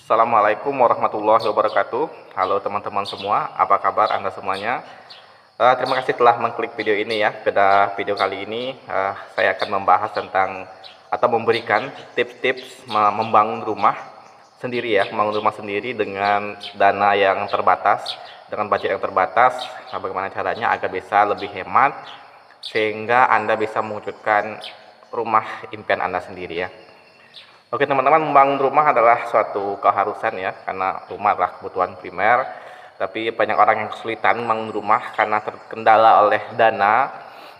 Assalamualaikum warahmatullahi wabarakatuh. Halo teman-teman semua, apa kabar Anda semuanya? Terima kasih telah mengklik video ini ya. Pada video kali ini saya akan membahas tentang atau memberikan tips-tips membangun rumah sendiri ya, membangun rumah sendiri dengan dana yang terbatas, dengan budget yang terbatas. Bagaimana caranya agar bisa lebih hemat sehingga Anda bisa mewujudkan rumah impian Anda sendiri ya. Oke teman-teman, membangun rumah adalah suatu keharusan ya, karena rumah adalah kebutuhan primer. Tapi banyak orang yang kesulitan membangun rumah karena terkendala oleh dana.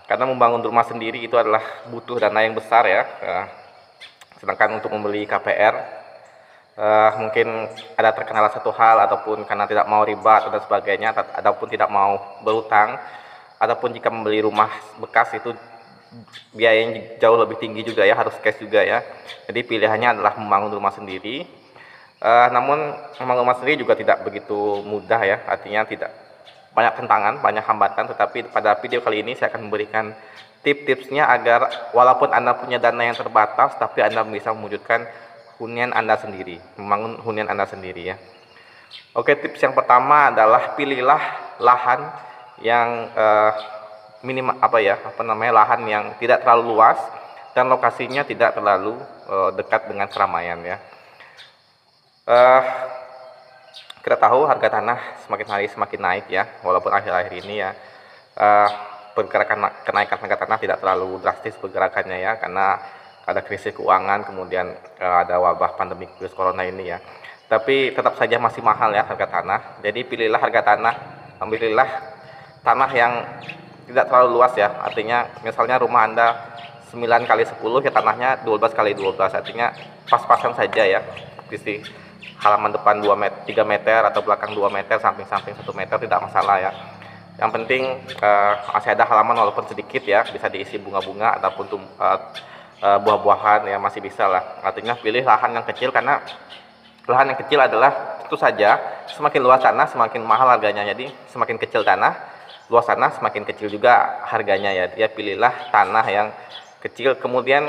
Karena membangun rumah sendiri itu adalah butuh dana yang besar ya. Sedangkan untuk membeli KPR, mungkin ada terkendala satu hal, ataupun karena tidak mau riba dan sebagainya, ataupun tidak mau berutang, ataupun jika membeli rumah bekas itu biayanya jauh lebih tinggi juga ya, harus cash juga ya. Jadi pilihannya adalah membangun rumah sendiri. Namun membangun rumah sendiri juga tidak begitu mudah ya, artinya tidak banyak tantangan, banyak hambatan. Tetapi pada video kali ini saya akan memberikan tips-tipsnya agar walaupun Anda punya dana yang terbatas, tapi Anda bisa mewujudkan hunian Anda sendiri, membangun hunian Anda sendiri ya. Oke, tips yang pertama adalah pilihlah lahan yang lahan yang tidak terlalu luas dan lokasinya tidak terlalu dekat dengan keramaian ya. Kita tahu harga tanah semakin hari semakin naik ya, walaupun akhir-akhir ini ya pergerakan kenaikan harga tanah tidak terlalu drastis pergerakannya ya, karena ada krisis keuangan, kemudian ada wabah pandemi virus corona ini ya. Tapi tetap saja masih mahal ya harga tanah. Jadi pilihlah pilihlah tanah yang tidak terlalu luas ya, artinya misalnya rumah Anda 9 kali 10 ya, tanahnya 12 kali 12, artinya pas-pasan saja ya, isi halaman depan 3 meter atau belakang 2 meter, samping-samping 1 meter, tidak masalah ya. Yang penting masih ada halaman walaupun sedikit ya, bisa diisi bunga-bunga ataupun buah-buahan ya, masih bisa lah. Artinya pilih lahan yang kecil, karena lahan yang kecil adalah tentu saja semakin luas tanah semakin mahal harganya. Jadi semakin kecil tanah, luas tanah semakin kecil juga harganya ya. Dia pilihlah tanah yang kecil, kemudian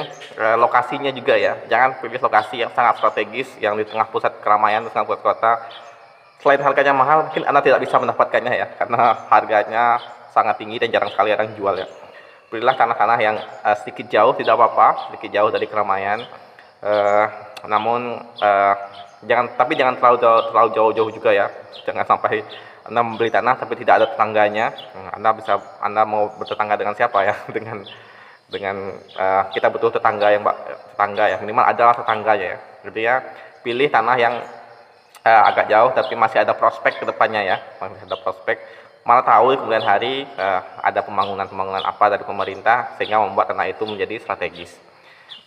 lokasinya juga ya, jangan pilih lokasi yang sangat strategis, yang di tengah pusat keramaian, di tengah pusat kota. Selain harganya mahal, mungkin Anda tidak bisa mendapatkannya ya, karena harganya sangat tinggi dan jarang sekali orang jual ya. Pilihlah tanah-tanah yang sedikit jauh, tidak apa-apa, sedikit jauh dari keramaian. Namun jangan terlalu jauh-jauh juga ya. Jangan sampai Anda membeli tanah tapi tidak ada tetangganya. Anda mau bertetangga dengan siapa ya? dengan kita butuh tetangga ya, minimal adalah tetangganya ya. Jadi ya pilih tanah yang agak jauh tapi masih ada prospek ke depannya ya, masih ada prospek. Mana tahu kemudian hari ada pembangunan apa dari pemerintah sehingga membuat tanah itu menjadi strategis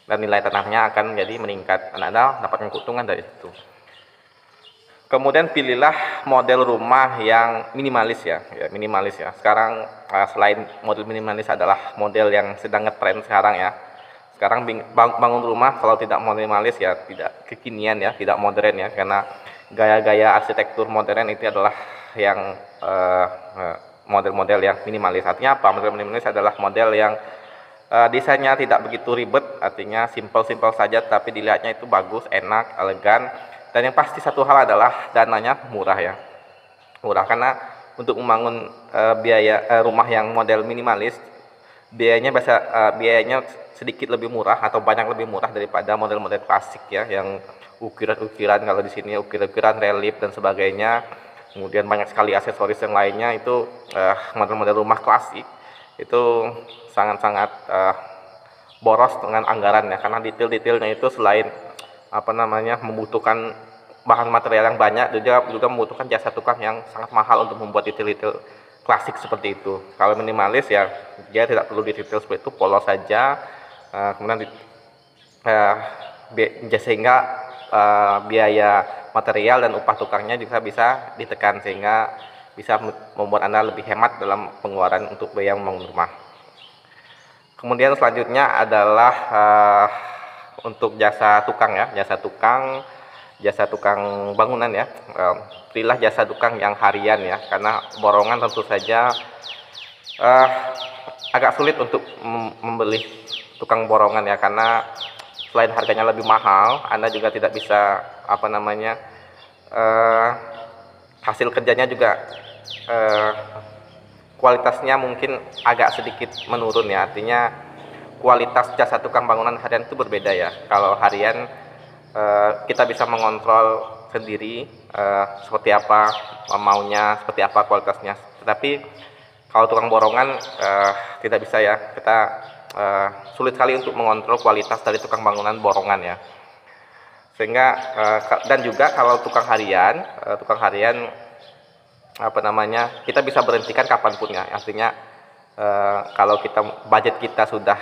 dan nilai tanahnya akan menjadi meningkat, dan Anda dapat keuntungan dari situ. Kemudian pilihlah model rumah yang minimalis ya, minimalis ya. Sekarang selain model minimalis adalah model yang sedang ngetren sekarang ya. Sekarang bangun rumah kalau tidak minimalis ya tidak kekinian ya, tidak modern ya, karena gaya-gaya arsitektur modern itu adalah yang model-model yang minimalis. Artinya apa? Model minimalis adalah model yang desainnya tidak begitu ribet, artinya simple saja tapi dilihatnya itu bagus, enak, elegan. Dan yang pasti satu hal adalah dananya murah ya, murah, karena untuk membangun rumah yang model minimalis biayanya sedikit lebih murah atau banyak lebih murah daripada model-model klasik ya, yang ukiran-ukiran, kalau di sini ukiran-ukiran relief dan sebagainya, kemudian banyak sekali aksesoris yang lainnya. Itu model-model rumah klasik itu sangat-sangat boros dengan anggaran ya, karena detail-detailnya itu selain membutuhkan bahan material yang banyak, juga membutuhkan jasa tukang yang sangat mahal untuk membuat detail-detail klasik seperti itu. Kalau minimalis ya dia tidak perlu detail seperti itu, polos saja, kemudian sehingga biaya material dan upah tukangnya juga bisa ditekan, sehingga bisa membuat Anda lebih hemat dalam pengeluaran untuk biaya membangun rumah. Kemudian selanjutnya adalah untuk jasa tukang ya, jasa tukang bangunan ya. Pilihlah jasa tukang yang harian ya, karena borongan tentu saja agak sulit untuk membeli tukang borongan ya, karena selain harganya lebih mahal, Anda juga tidak bisa eh, hasil kerjanya juga eh, kualitasnya mungkin agak sedikit menurun ya. Artinya kualitas jasa tukang bangunan harian itu berbeda ya. Kalau harian kita bisa mengontrol sendiri seperti apa maunya, seperti apa kualitasnya. Tetapi kalau tukang borongan tidak bisa ya. Kita sulit sekali untuk mengontrol kualitas dari tukang bangunan borongan ya. Sehingga dan juga kalau tukang harian apa namanya, kita bisa berhentikan kapanpun ya. Artinya kalau kita budget kita sudah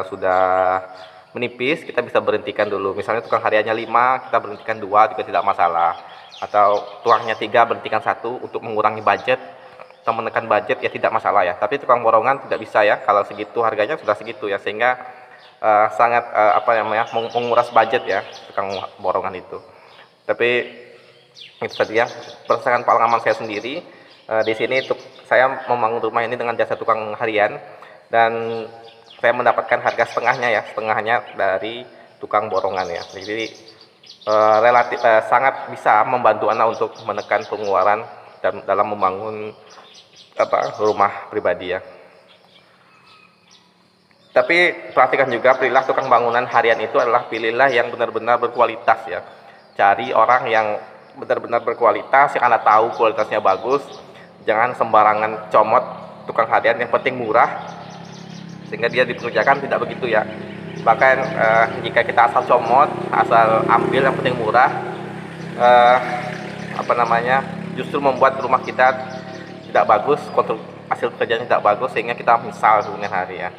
sudah menipis, kita bisa berhentikan dulu. Misalnya tukang hariannya 5, kita berhentikan 2 juga tidak masalah. Atau tukangnya 3, berhentikan 1 untuk mengurangi budget atau menekan budget ya tidak masalah ya. Tapi tukang borongan tidak bisa ya, kalau segitu harganya sudah segitu ya, sehingga sangat menguras budget ya tukang borongan itu. Tapi itu tadi ya, berdasarkan pengalaman saya sendiri di sini saya membangun rumah ini dengan jasa tukang harian, dan saya mendapatkan harga setengahnya dari tukang borongan ya. Jadi relatif sangat bisa membantu Anda untuk menekan pengeluaran dalam membangun rumah pribadi ya. Tapi perhatikan juga, pilihlah tukang bangunan harian itu pilihlah yang benar-benar berkualitas ya. Cari orang yang benar-benar berkualitas, yang Anda tahu kualitasnya bagus. Jangan sembarangan comot tukang harian yang penting murah, sehingga dia dipekerjakan tidak begitu ya. Bahkan jika kita asal comot, asal ambil yang penting murah, justru membuat rumah kita tidak bagus, hasil kerjanya tidak bagus, sehingga kita menyesal kemudian hari ya.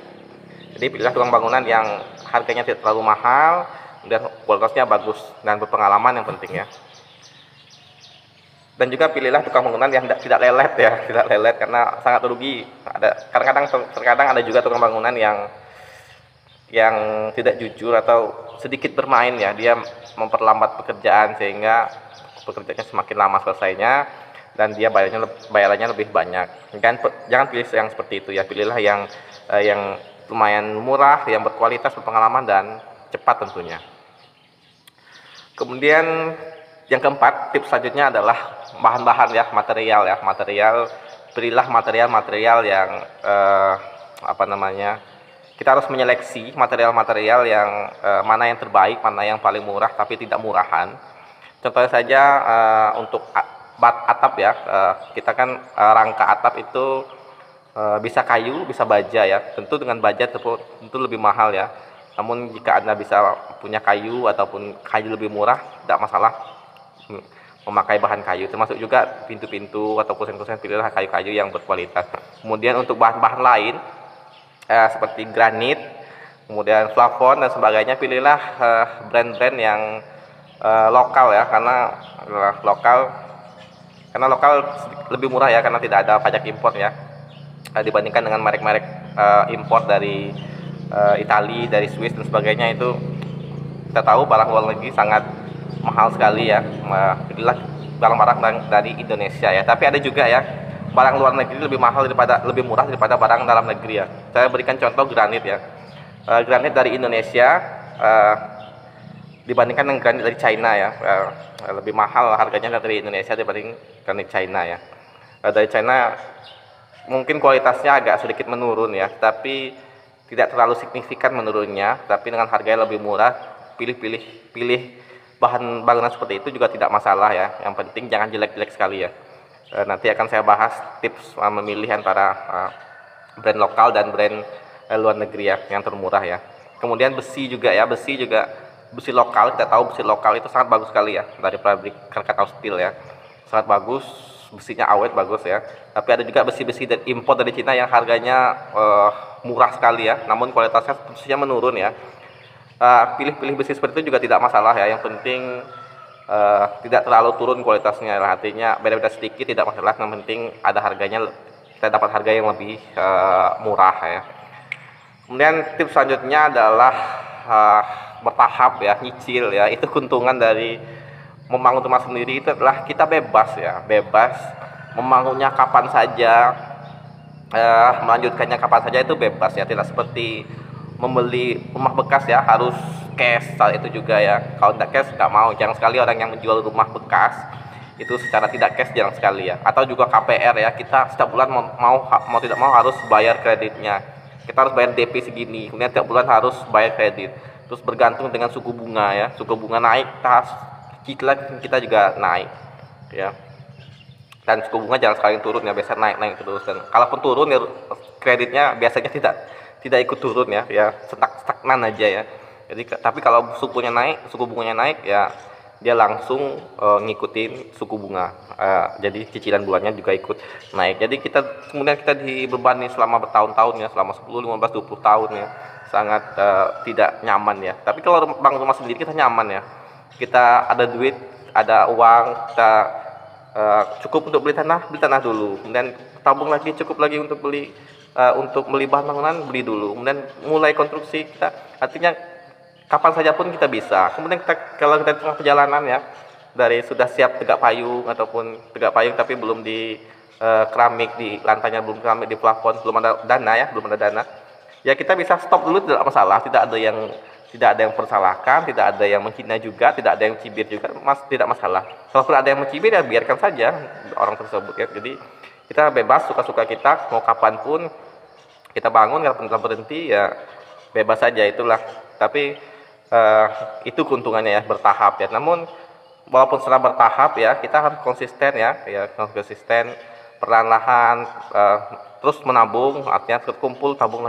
Jadi pilihlah tukang bangunan yang harganya tidak terlalu mahal dan kualitasnya bagus dan berpengalaman yang penting ya. Dan juga pilihlah tukang bangunan yang tidak lelet ya, tidak lelet karena sangat rugi. Terkadang ada juga tukang bangunan yang tidak jujur atau sedikit bermain ya, dia memperlambat pekerjaan sehingga pekerjaannya semakin lama selesainya dan dia bayarannya lebih banyak. Jangan pilih yang seperti itu ya, pilihlah yang lumayan murah, yang berkualitas, berpengalaman dan cepat tentunya. Kemudian yang keempat, tips selanjutnya adalah bahan-bahan ya, material. Pilihlah material yang kita harus menyeleksi material-material yang mana yang terbaik, mana yang paling murah tapi tidak murahan. Contohnya saja untuk atap ya, kita kan rangka atap itu bisa kayu, bisa baja ya. Tentu dengan baja tentu lebih mahal ya. Namun jika Anda bisa punya kayu ataupun kayu lebih murah, tidak masalah memakai bahan kayu. Termasuk juga pintu-pintu atau kusen-kusen, pilihlah kayu-kayu yang berkualitas. Kemudian untuk bahan-bahan lain seperti granit, kemudian plafon dan sebagainya, pilihlah brand-brand yang lokal ya, karena lokal lebih murah ya, karena tidak ada pajak impor ya, dibandingkan dengan merek-merek impor dari Italia, dari Swiss dan sebagainya. Itu kita tahu barang luar negeri sangat mahal sekali ya. Pilihlah barang-barang dari Indonesia ya. Tapi ada juga ya barang luar negeri lebih murah daripada barang dalam negeri ya. Saya berikan contoh granit ya. Granit dari Indonesia dibandingkan dengan granit dari China ya, lebih mahal harganya dari Indonesia dibanding granit China ya. Dari China mungkin kualitasnya agak sedikit menurun ya, tapi tidak terlalu signifikan menurunnya, tapi dengan harganya lebih murah. Pilih bahan bangunan seperti itu juga tidak masalah ya, yang penting jangan jelek-jelek sekali ya. Nanti akan saya bahas tips memilih antara brand lokal dan brand luar negeri ya, yang termurah ya. Kemudian besi juga ya, besi lokal, kita tahu besi lokal itu sangat bagus sekali ya, dari pabrik Krakatau Steel ya, sangat bagus, besinya awet bagus ya. Tapi ada juga besi-besi impor dari Cina yang harganya murah sekali ya, namun kualitasnya tentunya menurun ya. Pilih-pilih besi seperti itu juga tidak masalah ya, yang penting tidak terlalu turun kualitasnya. Artinya beda-beda sedikit tidak masalah, yang penting ada harganya, kita dapat harga yang lebih murah ya. Kemudian tips selanjutnya adalah bertahap ya, nyicil ya. Itu keuntungan dari membangun rumah sendiri, itu adalah kita bebas membangunnya kapan saja, melanjutkannya kapan saja, itu bebas ya. Tidak seperti membeli rumah bekas ya harus cash saat itu juga ya. Kalau tidak cash nggak mau. Jarang sekali orang yang menjual rumah bekas itu secara tidak cash, jarang sekali ya. Atau juga KPR ya, kita setiap bulan mau tidak mau harus bayar kreditnya. Kita harus bayar DP segini, kemudian tiap bulan harus bayar kredit. Terus bergantung dengan suku bunga ya, suku bunga naik, cicilan kita juga naik ya. Dan suku bunga jarang sekali turun ya, biasa naik terus. Dan kalaupun turun ya kreditnya biasanya tidak ikut turun ya, stagnan aja ya. Jadi tapi kalau suku bunganya naik ya dia langsung ngikutin suku bunga. Jadi cicilan bulannya juga ikut naik. Jadi kemudian kita dibebani selama bertahun-tahun ya, selama 10, 15, 20 tahun ya. Sangat tidak nyaman ya. Tapi kalau bangun rumah sendiri kita nyaman ya. Kita ada duit, ada uang, kita cukup untuk beli tanah dulu. Kemudian tabung lagi, cukup lagi untuk beli bahan bangunan, beli dulu. Kemudian mulai konstruksi kita, artinya kapan saja pun kita bisa. Kemudian kalau kita tengah perjalanan ya, dari sudah siap tegak payung ataupun tegak payung tapi belum di keramik, di lantainya belum keramik, di plafon belum ada dana ya, ya kita bisa stop dulu, tidak masalah. Tidak ada yang persalahkan, tidak ada yang menghina juga, tidak ada yang cibir juga, tidak masalah. Kalaupun ada yang mencibir ya biarkan saja orang tersebut ya. Jadi kita bebas, suka-suka kita, mau kapanpun kita bangun, kapan kita berhenti ya bebas saja, itulah. Tapi itu keuntungannya ya, bertahap ya. Namun walaupun setelah bertahap ya, kita harus konsisten ya, konsisten, perlahan-lahan terus menabung, artinya terkumpul tabung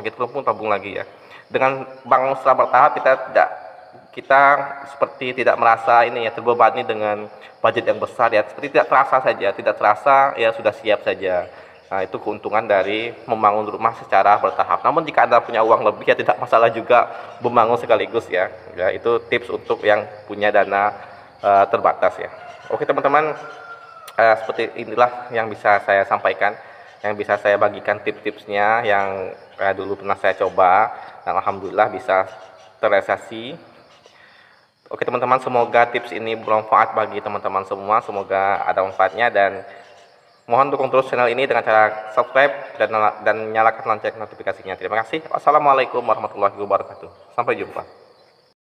lagi ya. Dengan bangun setelah bertahap kita seperti tidak merasa ini ya, terbebani dengan budget yang besar ya, seperti tidak terasa ya, sudah siap saja. Nah, itu keuntungan dari membangun rumah secara bertahap. Namun jika Anda punya uang lebih ya tidak masalah juga membangun sekaligus ya. Ya, itu tips untuk yang punya dana terbatas ya. Oke teman-teman, seperti inilah yang bisa saya sampaikan, yang bisa saya bagikan tips-tipsnya yang dulu pernah saya coba dan alhamdulillah bisa terrealisasi. Oke teman-teman, semoga tips ini bermanfaat bagi teman-teman semua, semoga ada manfaatnya, dan mohon dukung terus channel ini dengan cara subscribe dan nyalakan lonceng notifikasinya. Terima kasih. Wassalamualaikum warahmatullahi wabarakatuh. Sampai jumpa.